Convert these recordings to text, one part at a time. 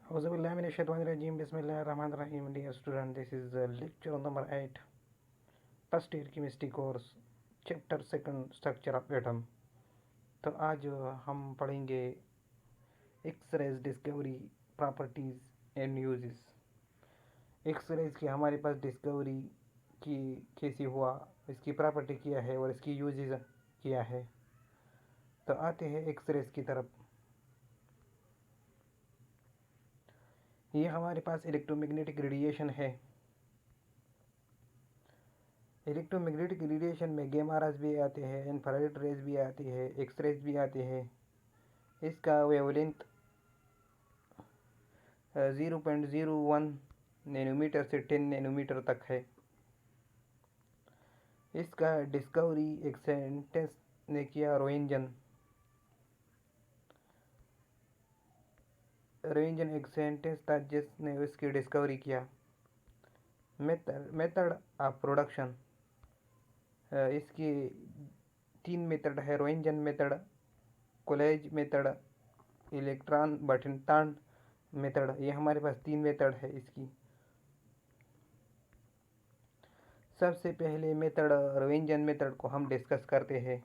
Auzubillahiminash-shaytanir-rajim. Bismillahir-rahmanir-rahim. Dear student, this is lecture number 8, first year chemistry course, chapter second, structure of atom. तो आज हम पढ़ेंगे X rays discovery, properties and uses. X rays की हमारे पास discovery की कैसे हुआ, इसकी प्रॉपर्टी क्या है और इसकी यूजेस क्या है। तो आते हैं एक्स रेज की तरफ। ये हमारे पास इलेक्ट्रोमैग्नेटिक रेडिएशन है। इलेक्ट्रोमैग्नेटिक रेडिएशन में गैमा रेज भी आते हैं, इन्फ्रारेड रेज भी आती है, एक्स रेज भी आते हैं। इसका वेवलेंथ 0.01 नैनोमीटर से 10 नैनोमीटर तक है। इसका डिस्कवरी एक साइंटिस्ट ने किया, रोएंजन एक साइंटिस्ट था जिसने इसकी डिस्कवरी किया। मेथड ऑफ प्रोडक्शन, इसकी 3 मेथड है। रोएंजन मेथड, कोलेज मेथड, इलेक्ट्रॉन बटनतांड मेथड। ये हमारे पास 3 मेथड है इसकी। सबसे पहले मेथड, रोएंजन मेथड को हम डिस्कस करते हैं।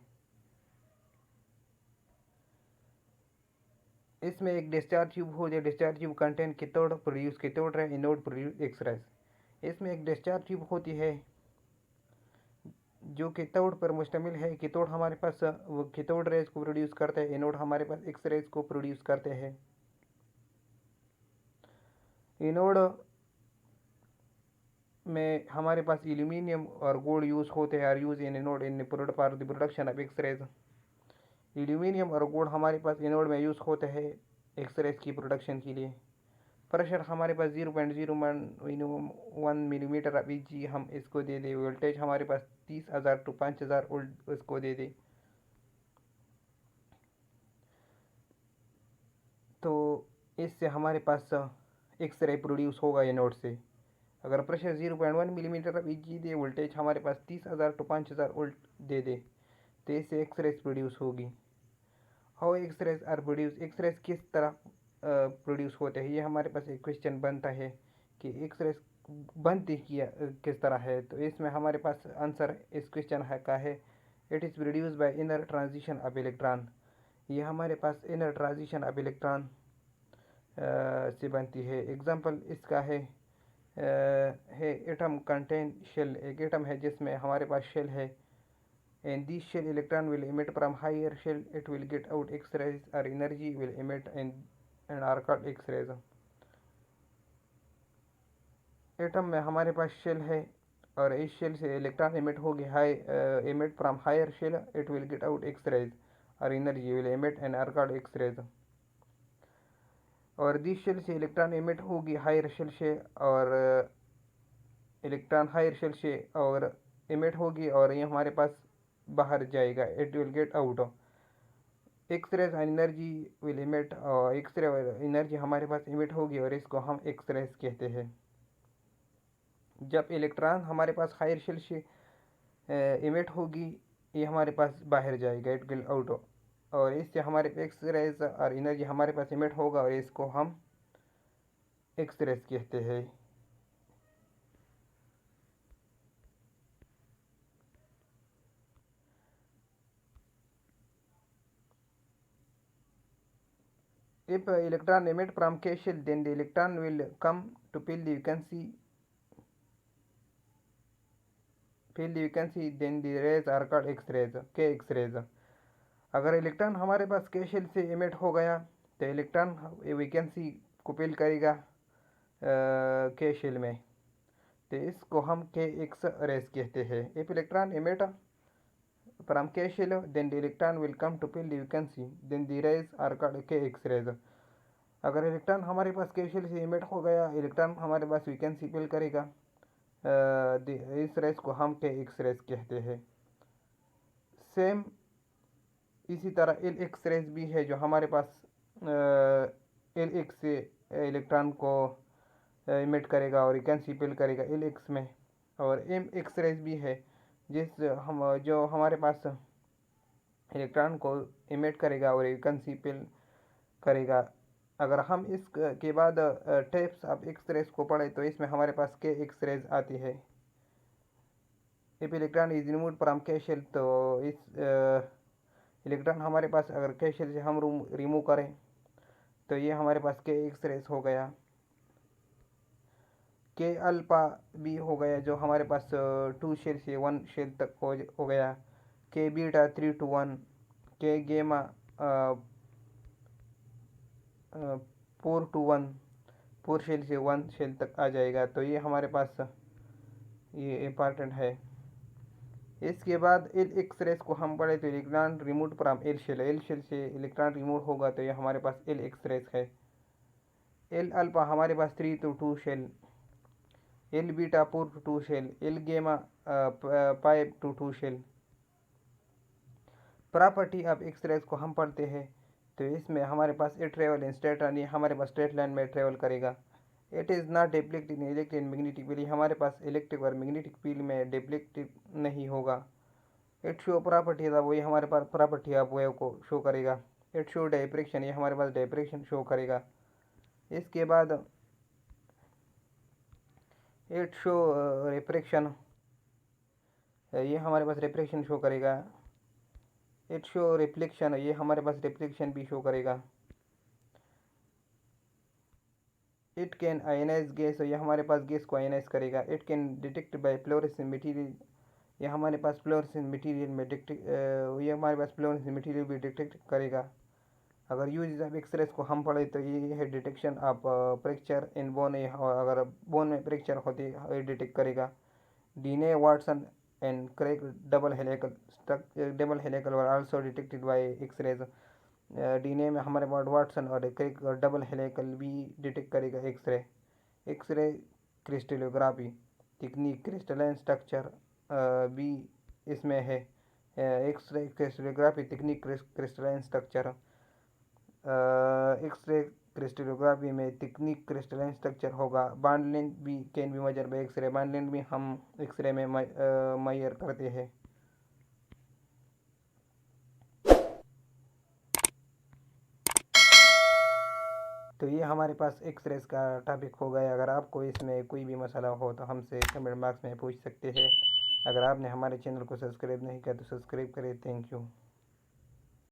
इसमें एक डिस्चार्ज ट्यूब हो जाए, discharge tube contain cathode produce cathode ray, anode produce X rays. इसमें एक डिस्चार्ज ट्यूब होती है जो कैथोड पर मुश्तमिल है। कैथोड हमारे पास वो कैथोड रेज को प्रोड्यूस करते हैं, एनोड हमारे पास एक्स रेज को प्रोड्यूस करते हैं। एनोड में हमारे पास एल्यूमिनियम और गोल्ड यूज होते हैं, are use in anode in for the production of X rays. Aluminium और गोल्ड हमारे पास एनोड में यूज होते हैं एक्स रेज की प्रोडक्शन के लिए। प्रेशर हमारे पास 0.01 मिलीमीटर अब जी हम इसको दे दें। वोल्टेज हमारे पास 30,000 to 5,000 वोल्ट इसको दे दें। तो इससे हमारे पास एक्स रे प्रोड्यूस होगा एनोड से। अगर प्रेशर 0.1 मिलीमीटर अब जी दे, वोल्टेज हमारे पास 30,000 to 5,000 वोल्ट दे दे, तो इससे एक्स रेज प्रोड्यूस होगी। How X rays are produce, X rays किस तरह प्रोड्यूस होते हैं, ये हमारे पास एक क्वेश्चन बनता है कि एक्स रेज बनती किस तरह है। तो इसमें हमारे पास आंसर इस क्वेश्चन का है, it is produce by inner transition of electron. ये हमारे पास इनर ट्रांजिशन ऑफ इलेक्ट्रॉन से बनती है। एग्जांपल इसका है एटम कंटेन शेल। एक एटम है जिसमें हमारे पास शेल है, and this shell electron will emit from higher shell, it will get out X-rays or energy will emit and are called X-rays। Atom में हमारे पास शेल है और इस शेल से इलेक्ट्रॉन एमिट होगी, emit from higher shell, it will get out X-rays और energy will emit and are called X-rays। और this shell से इलेक्ट्रॉन एमिट होगी हायर शेल से, और इलेक्ट्रॉन हायर शेल से और एमिट होगी और ये हमारे पास बाहर जाएगा, it will get out. X rays energy will emit, और एक्स रे एनर्जी हमारे पास इमिट होगी और इसको हम एक्स रेज कहते हैं। जब इलेक्ट्रॉन हमारे पास हायर शेल से इमिट होगी, ये हमारे पास बाहर जाएगा, इट विल आउट, और इससे हमारे एक्स रेज और एनर्जी हमारे पास इमिट होगा और इसको हम एक्स रेज कहते हैं। If electron emit from K shell, then the electron will come to fill the vacancy, then the rays are called X-rays, K X-rays। अगर इलेक्ट्रॉन हमारे पास K shell से एमिट हो गया तो इलेक्ट्रॉन वैकेंसी को fill करेगा K shell में, तो इसको हम K X rays कहते हैं। If electron emit from K shell, then the electron will come to fill the vacancy, then the rays are called K X rays। अगर electron हमारे पास K shell से emit हो गया, इलेक्ट्रॉन हमारे पास vacancy fill करेगा, इस रेस को हम K X रेस कहते हैं। सेम इसी तरह एल एक्स रेस भी है जो हमारे पास एल एक्स से इलेक्ट्रॉन को इमिट करेगा और वैकेंसी फिल करेगा एल एक्स में। और एम एक्स रेस भी है जो हमारे पास इलेक्ट्रॉन को इमिट करेगा और वैकेंसी फिल करेगा अगर हम इस के बाद टाइप्स ऑफ एक्सरेज को पढ़े तो इसमें हमारे पास के एक्सरेज आती है। If electron is remove from के शेल, तो इस इलेक्ट्रॉन हमारे पास अगर के शेल से हम रिमूव करें तो ये हमारे पास के एक्सरेज हो गया। के अल्फा भी हो गया जो हमारे पास 2 शेल से 1 शेल तक हो गया। के बीटा 3 to 1, के गेमा 4 to 1, 4 शेल से 1 शेल तक आ जाएगा। तो ये हमारे पास ये इम्पॉर्टेंट है। इसके बाद एल एक्सरेज को हम पढ़े तो electron remove from L shell, L shell से इलेक्ट्रॉन रिमूव होगा तो ये हमारे पास एल एक्सरेज है। एल अल्फा हमारे पास 3 to 2 shell, L beta 4 to 2 shell, L gamma 5 to 2 shell. Property of X rays को हम पढ़ते हैं तो इसमें हमारे पास a travel in straight line, ये हमारे पास स्ट्रेट लाइन में ट्रेवल करेगा। It is not deplete in electric and magnetic field, हमारे पास इलेक्ट्रिक और मैग्नेटिक फील्ड में डिप्लीट नहीं होगा। इट शो प्रॉपर्टी था, वही हमारे पास प्रॉपर्टी ऑफ वेव को शो करेगा। इट शो डायप्रेक्शन, ये हमारे पास डायप्रेक्शन शो करेगा। इसके बाद इट शो रिफ्रैक्शन, ये हमारे पास रिफ्रैक्शन शो करेगा। इट शो रिफ्लेक्शन, ये हमारे पास रिफ्लेक्शन भी शो करेगा। इट कैन आयनाइज गैस, ये हमारे पास गैस को आयनाइज करेगा। It can detect by fluorescent material, ये हमारे पास फ्लोरेसेंट मटेरियल में ये हमारे पास फ्लोरेसेंट मटेरियल भी डिटेक्ट करेगा। अगर यूज ऑफ एक्सरेज को हम पढ़े तो ये है detection of fracture in bone, अगर बोन में फ्रैक्चर होती है डिटेक्ट करेगा। DNA Watson and Crick double helical were also detected by X-rays. DNA में हमारे पास वाटसन और क्रेक डबल हेलिकल भी डिटेक्ट करेगा X-ray. X-ray crystallography technique, crystalline structure भी इसमें है। X-ray crystallography technique crystalline structure, X-ray crystallography में टेक्निक क्रिस्टलाइन स्ट्रक्चर होगा। बॉन्ड लेंथ भी can be measure by X-ray, bond length भी हम एक्सरे में मेजर करते हैं। तो ये हमारे पास एक्सरेज का टॉपिक हो गया। अगर आपको इसमें कोई भी मसला हो तो हमसे कमेंट बॉक्स में पूछ सकते हैं। अगर आपने हमारे चैनल को सब्सक्राइब नहीं किया तो सब्सक्राइब करें। Thank you.